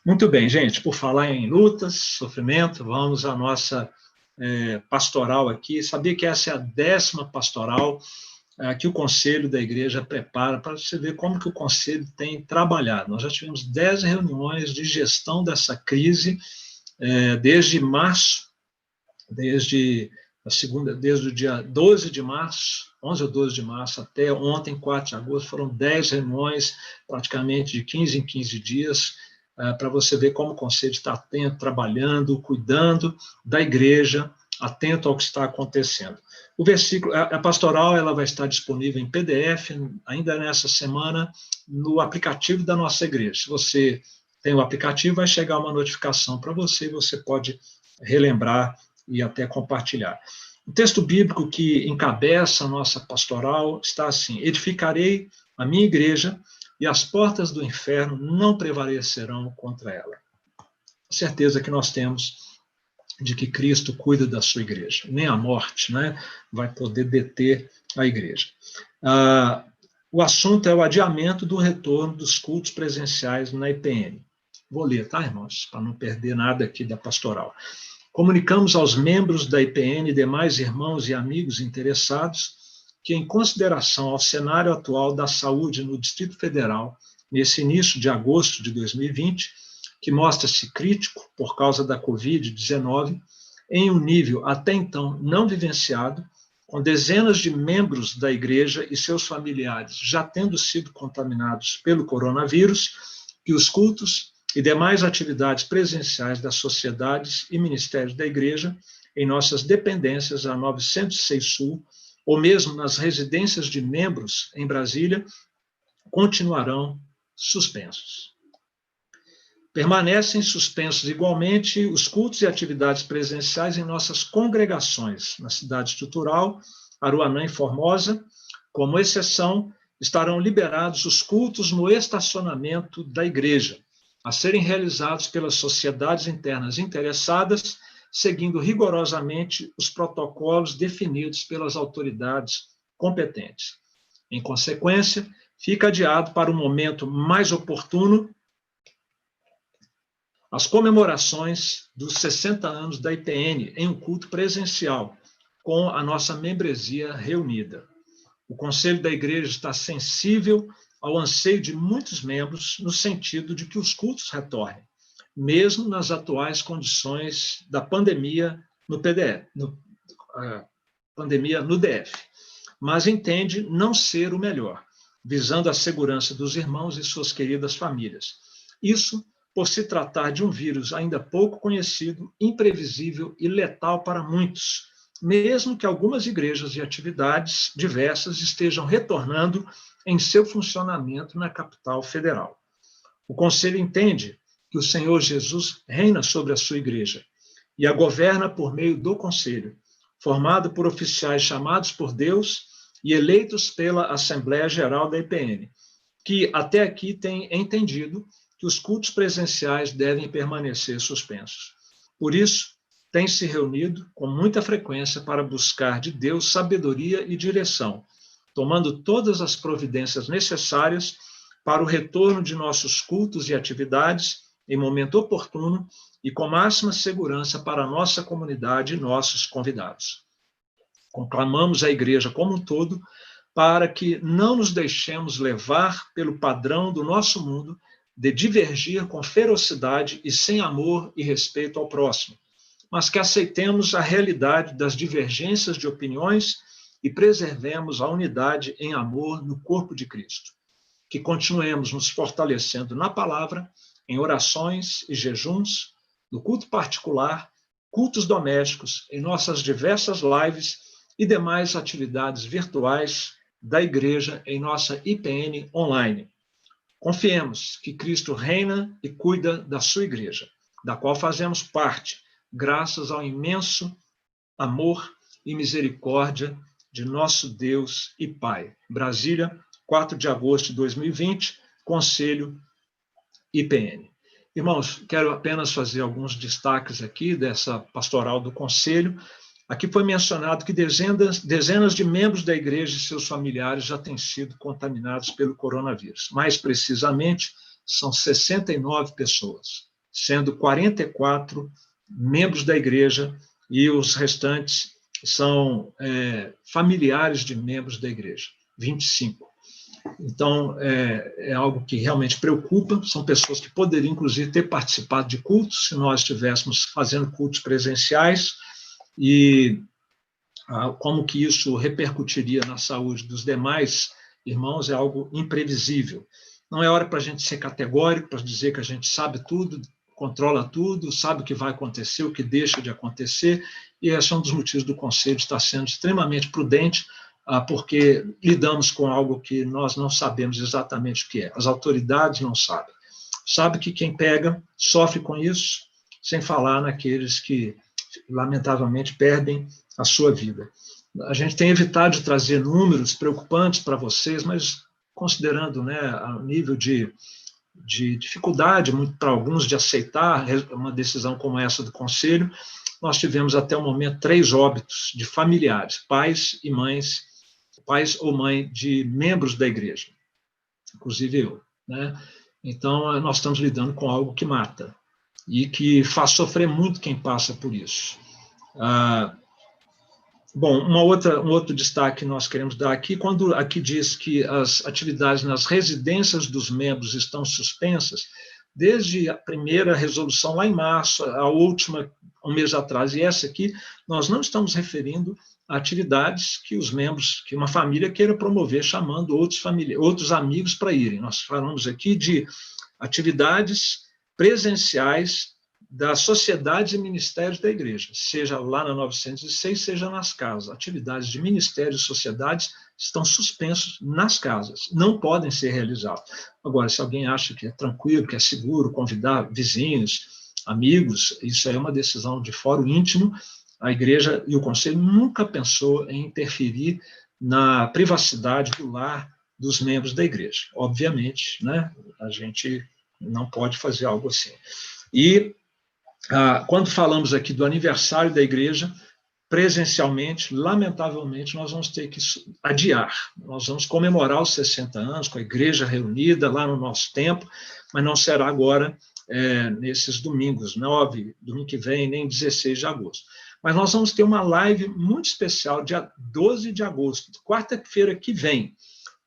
Muito bem, gente, por falar em lutas, sofrimento, vamos à nossa pastoral aqui. Sabia que essa é a 10ª pastoral que o Conselho da Igreja prepara, para você ver como que o Conselho tem trabalhado. Nós já tivemos 10 reuniões de gestão dessa crise, desde março, desde o dia 12 de março, 11 ou 12 de março, até ontem, 4 de agosto, foram 10 reuniões, praticamente de 15 em 15 dias, para você ver como o Conselho está atento, trabalhando, cuidando da igreja, atento ao que está acontecendo. O versículo, a pastoral, ela vai estar disponível em PDF, ainda nessa semana, no aplicativo da nossa igreja. Se você tem o aplicativo, vai chegar uma notificação para você, e você pode relembrar e até compartilhar. O texto bíblico que encabeça a nossa pastoral está assim: edificarei a minha igreja e as portas do inferno não prevalecerão contra ela. A certeza que nós temos de que Cristo cuida da sua igreja. Nem a morte, vai poder deter a igreja. O assunto é o adiamento do retorno dos cultos presenciais na IPN. Vou ler, tá, irmãos? Para não perder nada aqui da pastoral. Comunicamos aos membros da IPN e demais irmãos e amigos interessados que, em consideração ao cenário atual da saúde no Distrito Federal, nesse início de agosto de 2020, que mostra-se crítico por causa da Covid-19, em um nível até então não vivenciado, com dezenas de membros da igreja e seus familiares já tendo sido contaminados pelo coronavírus, que os cultos e demais atividades presenciais das sociedades e ministérios da igreja em nossas dependências a 906 Sul, ou mesmo nas residências de membros em Brasília, continuarão suspensos. Permanecem suspensos igualmente os cultos e atividades presenciais em nossas congregações, na cidade estrutural, Aruanã e Formosa. Como exceção, estarão liberados os cultos no estacionamento da igreja, a serem realizados pelas sociedades internas interessadas, seguindo rigorosamente os protocolos definidos pelas autoridades competentes. Em consequência, fica adiado para um momento mais oportuno as comemorações dos 60 anos da IPN em um culto presencial, com a nossa membresia reunida. O Conselho da Igreja está sensível ao anseio de muitos membros no sentido de que os cultos retornem, mesmo nas atuais condições da pandemia no DF, mas entende não ser o melhor, visando a segurança dos irmãos e suas queridas famílias. Isso por se tratar de um vírus ainda pouco conhecido, imprevisível e letal para muitos, mesmo que algumas igrejas e atividades diversas estejam retornando em seu funcionamento na capital federal. O Conselho entende que o Senhor Jesus reina sobre a sua igreja e a governa por meio do Conselho, formado por oficiais chamados por Deus e eleitos pela Assembleia Geral da IPN, que até aqui tem entendido que os cultos presenciais devem permanecer suspensos. Por isso, tem se reunido com muita frequência para buscar de Deus sabedoria e direção, tomando todas as providências necessárias para o retorno de nossos cultos e atividades em momento oportuno e com máxima segurança para a nossa comunidade e nossos convidados. Conclamamos a igreja como um todo para que não nos deixemos levar pelo padrão do nosso mundo de divergir com ferocidade e sem amor e respeito ao próximo, mas que aceitemos a realidade das divergências de opiniões e preservemos a unidade em amor no corpo de Cristo. Que continuemos nos fortalecendo na palavra, em orações e jejuns, no culto particular, cultos domésticos, em nossas diversas lives e demais atividades virtuais da igreja em nossa IPN online. Confiemos que Cristo reina e cuida da sua igreja, da qual fazemos parte, graças ao imenso amor e misericórdia de nosso Deus e Pai. Brasília, 4 de agosto de 2020, Conselho IPN. Irmãos, quero apenas fazer alguns destaques aqui dessa pastoral do Conselho. Aqui foi mencionado que dezenas de membros da igreja e seus familiares já têm sido contaminados pelo coronavírus. Mais precisamente, são 69 pessoas. sendo 44 membros da igreja e os restantes são familiares de membros da igreja, 25. Então, é algo que realmente preocupa, são pessoas que poderiam, inclusive, ter participado de cultos, se nós estivéssemos fazendo cultos presenciais, e como que isso repercutiria na saúde dos demais irmãos é algo imprevisível. Não é hora para a gente ser categórico, para dizer que a gente sabe tudo, controla tudo, sabe o que vai acontecer, o que deixa de acontecer, e esse é um dos motivos do Conselho estar sendo extremamente prudente, porque lidamos com algo que nós não sabemos exatamente o que é. As autoridades não sabem. Sabe que quem pega sofre com isso, sem falar naqueles que, lamentavelmente, perdem a sua vida. A gente tem evitado de trazer números preocupantes para vocês, mas considerando, né, o nível de dificuldade para alguns de aceitar uma decisão como essa do Conselho, nós tivemos até o momento 3 óbitos de familiares, pais e mães, pais ou mãe de membros da igreja, inclusive eu, né? Então, nós estamos lidando com algo que mata e que faz sofrer muito quem passa por isso. Bom, um outro destaque que nós queremos dar aqui, quando aqui diz que as atividades nas residências dos membros estão suspensas, desde a primeira resolução lá em março, a última, um mês atrás, e essa aqui, nós não estamos referindo a atividades que os membros, que uma família queira promover, chamando outros amigos para irem. Nós falamos aqui de atividades presenciais das sociedades e ministérios da igreja, seja lá na 906, seja nas casas. Atividades de ministérios e sociedades estão suspensos nas casas, não podem ser realizadas. Agora, se alguém acha que é tranquilo, que é seguro convidar vizinhos, amigos, isso é uma decisão de fórum íntimo. A igreja e o conselho nunca pensou em interferir na privacidade do lar dos membros da igreja. Obviamente, né, a gente não pode fazer algo assim. E quando falamos aqui do aniversário da igreja, presencialmente, lamentavelmente, nós vamos ter que adiar. Nós vamos comemorar os 60 anos com a igreja reunida lá no nosso templo, mas não será agora nesses domingos, 9, domingo que vem, nem 16 de agosto. Mas nós vamos ter uma live muito especial, dia 12 de agosto, quarta-feira que vem.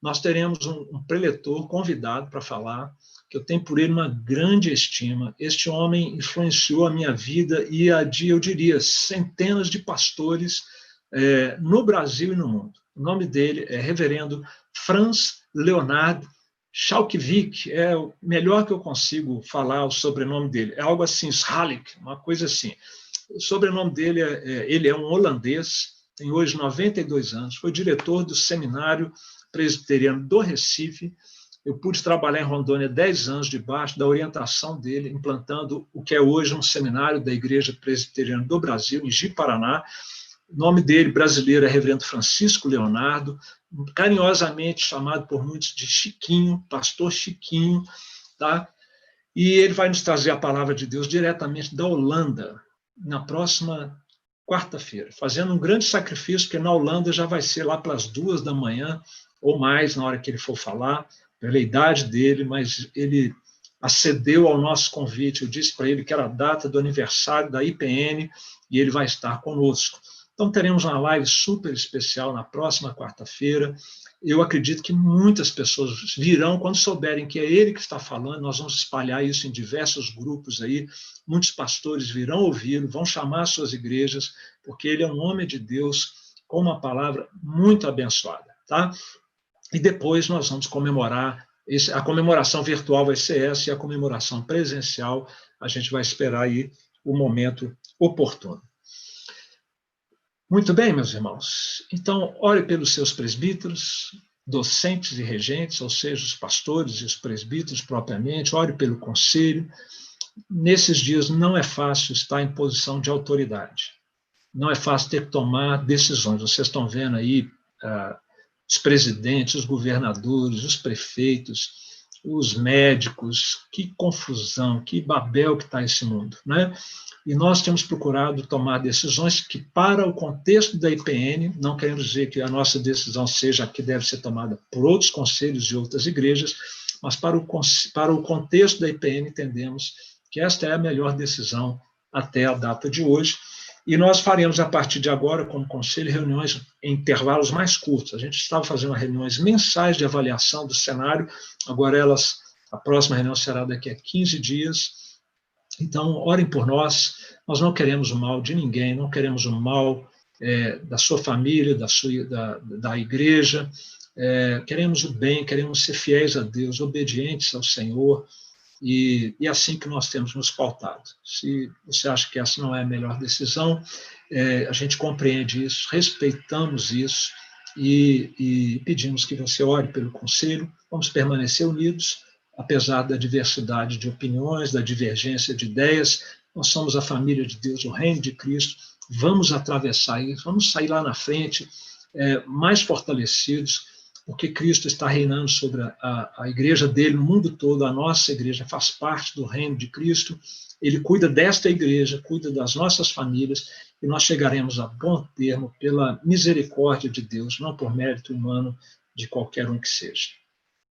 Nós teremos um preletor convidado para falar, que eu tenho por ele uma grande estima. Este homem influenciou a minha vida e eu diria, centenas de pastores no Brasil e no mundo. O nome dele é Reverendo Franz Leonard Schalkwijk, é o melhor que eu consigo falar o sobrenome dele. É algo assim, Schalik, uma coisa assim. O sobrenome dele ele é um holandês, tem hoje 92 anos, foi diretor do Seminário Presbiteriano do Recife. Eu pude trabalhar em Rondônia 10 anos debaixo da orientação dele, implantando o que é hoje um seminário da Igreja Presbiteriana do Brasil, em Ji-Paraná. O nome dele, brasileiro, é Reverendo Francisco Leonardo, carinhosamente chamado por muitos de Chiquinho, pastor Chiquinho, tá? E ele vai nos trazer a palavra de Deus diretamente da Holanda, na próxima quarta-feira, fazendo um grande sacrifício, porque na Holanda já vai ser lá pelas 2 da manhã, ou mais, na hora que ele for falar, pela idade dele, mas ele acedeu ao nosso convite. Eu disse para ele que era a data do aniversário da IPN e ele vai estar conosco. Então, teremos uma live super especial na próxima quarta-feira. Eu acredito que muitas pessoas virão quando souberem que é ele que está falando. Nós vamos espalhar isso em diversos grupos aí. Muitos pastores virão ouvi-lo, vão chamar suas igrejas, porque ele é um homem de Deus com uma palavra muito abençoada, tá? E depois nós vamos comemorar, a comemoração virtual vai ser essa, e a comemoração presencial, a gente vai esperar aí o momento oportuno. Muito bem, meus irmãos. Então, ore pelos seus presbíteros, docentes e regentes, ou seja, os pastores e os presbíteros propriamente, ore pelo conselho. Nesses dias não é fácil estar em posição de autoridade. Não é fácil ter que tomar decisões. Vocês estão vendo aí os presidentes, os governadores, os prefeitos, os médicos, que confusão, que babel que está esse mundo, né? E nós temos procurado tomar decisões que, para o contexto da IPN, não queremos dizer que a nossa decisão seja a que deve ser tomada por outros conselhos e outras igrejas, mas para o contexto da IPN, entendemos que esta é a melhor decisão até a data de hoje. E nós faremos, a partir de agora, como conselho, reuniões em intervalos mais curtos. A gente estava fazendo reuniões mensais de avaliação do cenário, agora a próxima reunião será daqui a 15 dias. Então, orem por nós. Nós não queremos o mal de ninguém, não queremos o mal da sua família, da igreja. Queremos o bem, queremos ser fiéis a Deus, obedientes ao Senhor, e é assim que nós temos nos pautado. Se você acha que essa não é a melhor decisão, a gente compreende isso, respeitamos isso, e pedimos que você ore pelo conselho. Vamos permanecer unidos, apesar da diversidade de opiniões, da divergência de ideias. Nós somos a família de Deus, o reino de Cristo. Vamos atravessar isso, vamos sair lá na frente mais fortalecidos, porque Cristo está reinando sobre a igreja dele no mundo todo. A nossa igreja faz parte do reino de Cristo. Ele cuida desta igreja, cuida das nossas famílias, e nós chegaremos a bom termo pela misericórdia de Deus, não por mérito humano de qualquer um que seja.